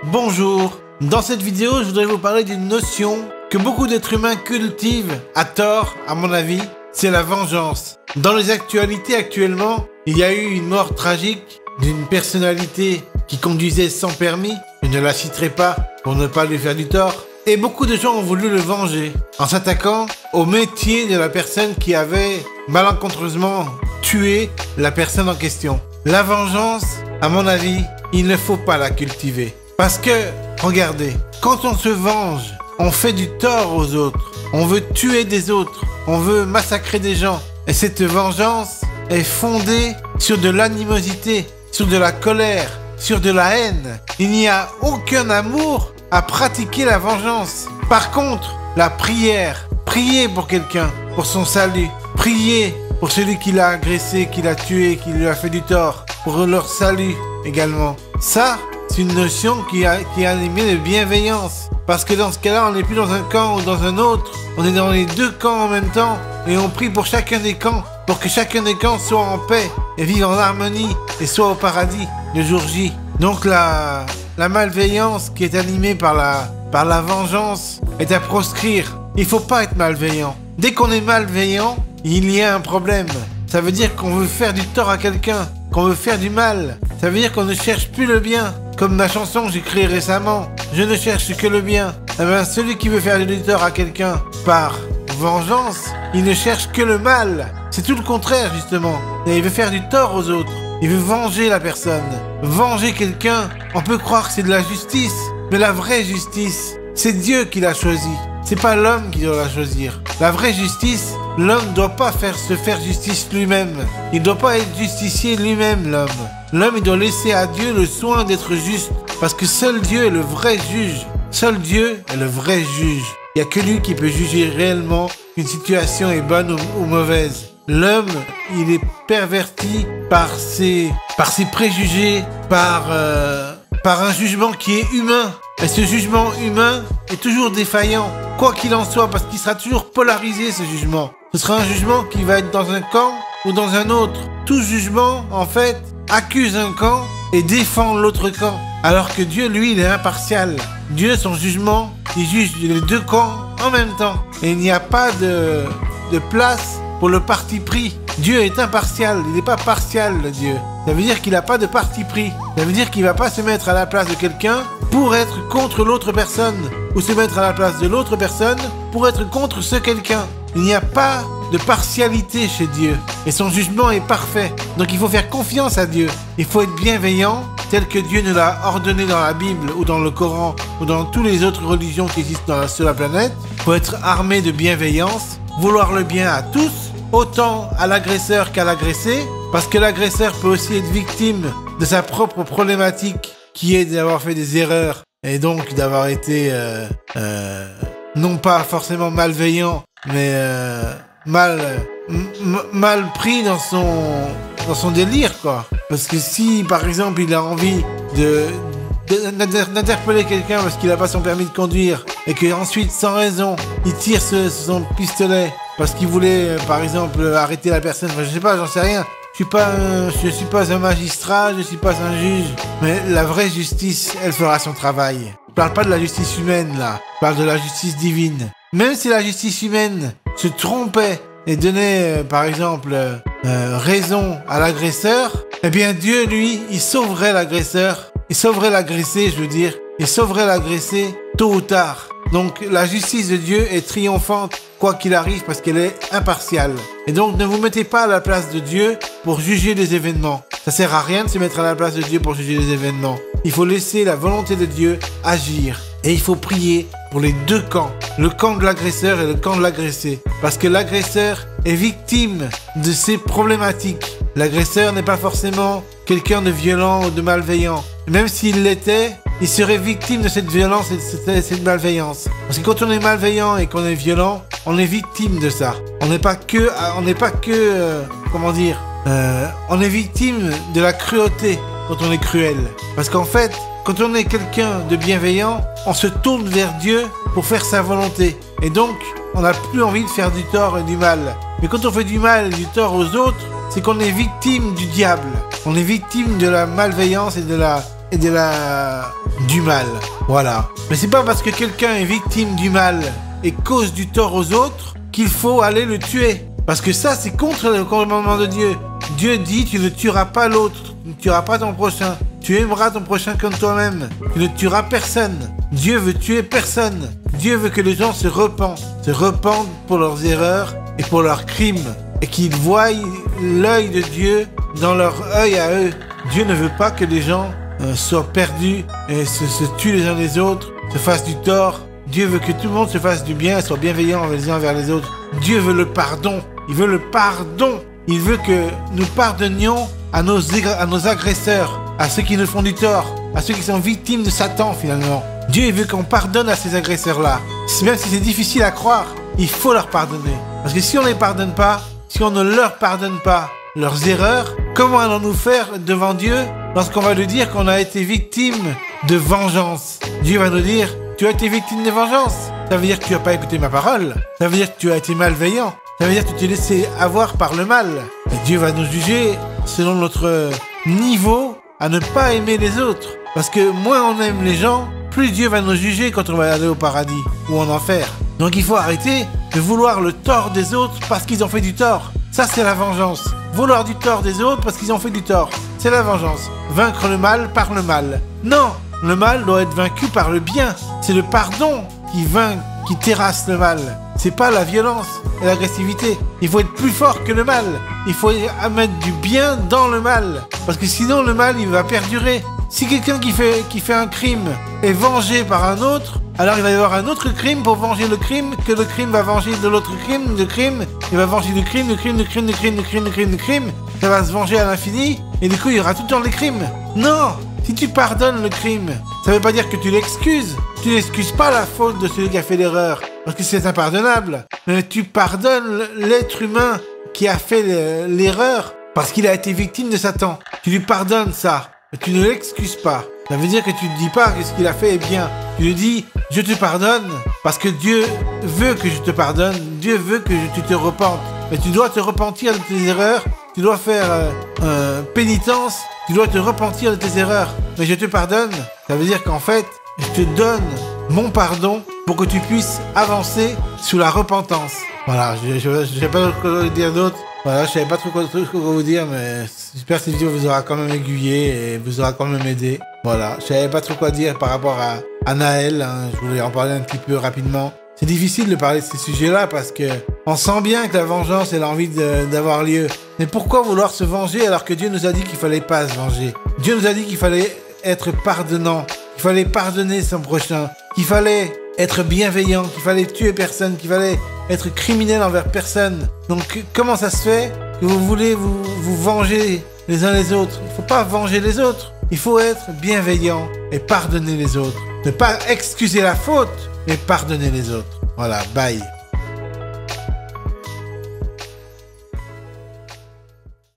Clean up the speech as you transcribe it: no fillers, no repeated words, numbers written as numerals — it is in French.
Bonjour, dans cette vidéo je voudrais vous parler d'une notion que beaucoup d'êtres humains cultivent à tort à mon avis, c'est la vengeance. Dans les actualités actuellement, il y a eu une mort tragique d'une personnalité qui conduisait sans permis, je ne la citerai pas pour ne pas lui faire du tort, et beaucoup de gens ont voulu le venger en s'attaquant au métier de la personne qui avait malencontreusement tué la personne en question. La vengeance, à mon avis, il ne faut pas la cultiver. Parce que, regardez, quand on se venge, on fait du tort aux autres. On veut tuer des autres. On veut massacrer des gens. Et cette vengeance est fondée sur de l'animosité, sur de la colère, sur de la haine. Il n'y a aucun amour à pratiquer la vengeance. Par contre, la prière, prier pour quelqu'un, pour son salut, prier pour celui qui l'a agressé, qui l'a tué, qui lui a fait du tort, pour leur salut également. Ça, c'est une notion qui est animée de bienveillance. Parce que dans ce cas-là, on n'est plus dans un camp ou dans un autre. On est dans les deux camps en même temps. Et on prie pour chacun des camps. Pour que chacun des camps soit en paix et vive en harmonie et soit au paradis le jour J. Donc la malveillance qui est animée par la vengeance est à proscrire. Il faut pas être malveillant. Dès qu'on est malveillant, il y a un problème. Ça veut dire qu'on veut faire du tort à quelqu'un, qu'on veut faire du mal. Ça veut dire qu'on ne cherche plus le bien. Comme ma chanson que j'ai créée récemment, je ne cherche que le bien. Eh bien, celui qui veut faire du tort à quelqu'un par vengeance, il ne cherche que le mal. C'est tout le contraire, justement. Et il veut faire du tort aux autres. Il veut venger la personne. Venger quelqu'un, on peut croire que c'est de la justice. Mais la vraie justice, c'est Dieu qui l'a choisi. C'est pas l'homme qui doit la choisir. La vraie justice, l'homme ne doit pas se faire justice lui-même. Il ne doit pas être justicier lui-même, l'homme. L'homme, il doit laisser à Dieu le soin d'être juste. Parce que seul Dieu est le vrai juge. Seul Dieu est le vrai juge. Il n'y a que lui qui peut juger réellement qu'une situation est bonne ou mauvaise. L'homme, il est perverti par ses préjugés, par un jugement qui est humain. Et ce jugement humain est toujours défaillant, quoi qu'il en soit, parce qu'il sera toujours polarisé, ce jugement. Ce sera un jugement qui va être dans un camp ou dans un autre. Tout jugement, en fait, accuse un camp et défend l'autre camp. Alors que Dieu, lui, il est impartial. Dieu, son jugement, il juge les deux camps en même temps. Et il n'y a pas de place pour le parti pris. Dieu est impartial, il n'est pas partial, Dieu. Ça veut dire qu'il n'a pas de parti pris. Ça veut dire qu'il ne va pas se mettre à la place de quelqu'un pour être contre l'autre personne, ou se mettre à la place de l'autre personne pour être contre ce quelqu'un. Il n'y a pas de partialité chez Dieu, et son jugement est parfait. Donc il faut faire confiance à Dieu. Il faut être bienveillant, tel que Dieu nous l'a ordonné dans la Bible, ou dans le Coran, ou dans toutes les autres religions qui existent sur la planète. Il faut être armé de bienveillance, vouloir le bien à tous, autant à l'agresseur qu'à l'agressé, parce que l'agresseur peut aussi être victime de sa propre problématique, qui est d'avoir fait des erreurs, et donc d'avoir été, non pas forcément malveillant, mais mal pris dans son délire, quoi. Parce que si, par exemple, il a envie d'interpeller quelqu'un parce qu'il n'a pas son permis de conduire, et qu'ensuite, sans raison, il tire son pistolet parce qu'il voulait, par exemple, arrêter la personne. Enfin, je sais pas, j'en sais rien. Je suis pas un magistrat, je suis pas un juge. Mais la vraie justice, elle fera son travail. Je parle pas de la justice humaine, là. Je parle de la justice divine. Même si la justice humaine se trompait et donnait, par exemple, raison à l'agresseur, eh bien, Dieu, lui, il sauverait l'agresseur. Il sauverait l'agressé, je veux dire. Il sauverait l'agressé tôt ou tard. Donc, la justice de Dieu est triomphante, quoi qu'il arrive, parce qu'elle est impartiale. Et donc, ne vous mettez pas à la place de Dieu pour juger les événements. Ça sert à rien de se mettre à la place de Dieu pour juger les événements. Il faut laisser la volonté de Dieu agir. Et il faut prier pour les deux camps. Le camp de l'agresseur et le camp de l'agressé. Parce que l'agresseur est victime de ces problématiques. L'agresseur n'est pas forcément quelqu'un de violent ou de malveillant. Même s'il l'était, il serait victime de cette violence et de cette malveillance. Parce que quand on est malveillant et qu'on est violent, on est victime de ça. On n'est pas que, on est victime de la cruauté quand on est cruel. Parce qu'en fait, quand on est quelqu'un de bienveillant, on se tourne vers Dieu pour faire sa volonté. Et donc, on n'a plus envie de faire du tort et du mal. Mais quand on fait du mal et du tort aux autres, c'est qu'on est victime du diable. On est victime de la malveillance et de et du mal. Voilà. Mais c'est pas parce que quelqu'un est victime du mal et cause du tort aux autres qu'il faut aller le tuer. Parce que ça, c'est contre le commandement de Dieu. Dieu dit, tu ne tueras pas l'autre, tu ne tueras pas ton prochain. Tu aimeras ton prochain comme toi-même. Tu ne tueras personne. Dieu veut tuer personne. Dieu veut que les gens se repentent pour leurs erreurs et pour leurs crimes. Et qu'ils voient l'œil de Dieu dans leur œil à eux. Dieu ne veut pas que les gens soient perdus et se tuent les uns les autres, se fassent du tort. Dieu veut que tout le monde se fasse du bien et soit bienveillant les uns envers les autres. Dieu veut le pardon. Il veut le pardon. Il veut que nous pardonnions à nos agresseurs, à ceux qui nous font du tort, à ceux qui sont victimes de Satan finalement. Dieu il veut qu'on pardonne à ces agresseurs-là. Même si c'est difficile à croire, il faut leur pardonner. Parce que si on ne les pardonne pas, si on ne leur pardonne pas leurs erreurs, comment allons-nous faire devant Dieu lorsqu'on va lui dire qu'on a été victime de vengeance? Dieu va nous dire, tu as été victime de vengeance. Ça veut dire que tu n'as pas écouté ma parole. Ça veut dire que tu as été malveillant. Ça veut dire que tu t'es laissé avoir par le mal. Et Dieu va nous juger selon notre niveau à ne pas aimer les autres. Parce que moins on aime les gens, plus Dieu va nous juger quand on va aller au paradis ou en enfer. Donc il faut arrêter de vouloir le tort des autres parce qu'ils ont fait du tort. Ça c'est la vengeance. Vouloir du tort des autres parce qu'ils ont fait du tort. C'est la vengeance. Vaincre le mal par le mal. Non, le mal doit être vaincu par le bien. C'est le pardon qui terrasse le mal. C'est pas la violence et l'agressivité. Il faut être plus fort que le mal. Il faut mettre du bien dans le mal. Parce que sinon le mal il va perdurer. Si quelqu'un qui fait un crime est vengé par un autre, alors il va y avoir un autre crime pour venger le crime, que le crime va venger de l'autre crime, il va venger le crime, ça va se venger à l'infini, et du coup il y aura tout le temps les crimes. Non! Si tu pardonnes le crime, ça veut pas dire que tu l'excuses. Tu n'excuses pas la faute de celui qui a fait l'erreur, parce que c'est impardonnable. Mais tu pardonnes l'être humain qui a fait l'erreur, parce qu'il a été victime de Satan. Tu lui pardonnes ça. Mais tu ne l'excuses pas. Ça veut dire que tu ne dis pas que ce qu'il a fait est bien. Tu lui dis, je te pardonne parce que Dieu veut que je te pardonne. Dieu veut que tu te repentes. Mais tu dois te repentir de tes erreurs. Tu dois faire pénitence. Tu dois te repentir de tes erreurs. Mais je te pardonne. Ça veut dire qu'en fait, je te donne mon pardon pour que tu puisses avancer sous la repentance. Voilà, je ne sais pas quoi dire d'autre. Voilà, je savais pas trop quoi vous dire, mais j'espère que cette vidéo vous aura quand même aiguillé et vous aura quand même aidé. Voilà, je savais pas trop quoi dire par rapport à Naël, hein. Je voulais en parler un petit peu rapidement. C'est difficile de parler de ces sujets-là parce que on sent bien que la vengeance, elle a envie d'avoir lieu. Mais pourquoi vouloir se venger alors que Dieu nous a dit qu'il fallait pas se venger? Dieu nous a dit qu'il fallait être pardonnant, qu'il fallait pardonner son prochain, qu'il fallait être bienveillant, qu'il fallait tuer personne, qu'il fallait être criminel envers personne. Donc comment ça se fait que vous voulez vous venger les uns les autres? Il ne faut pas venger les autres. Il faut être bienveillant et pardonner les autres. Ne pas excuser la faute, mais pardonner les autres. Voilà, bye.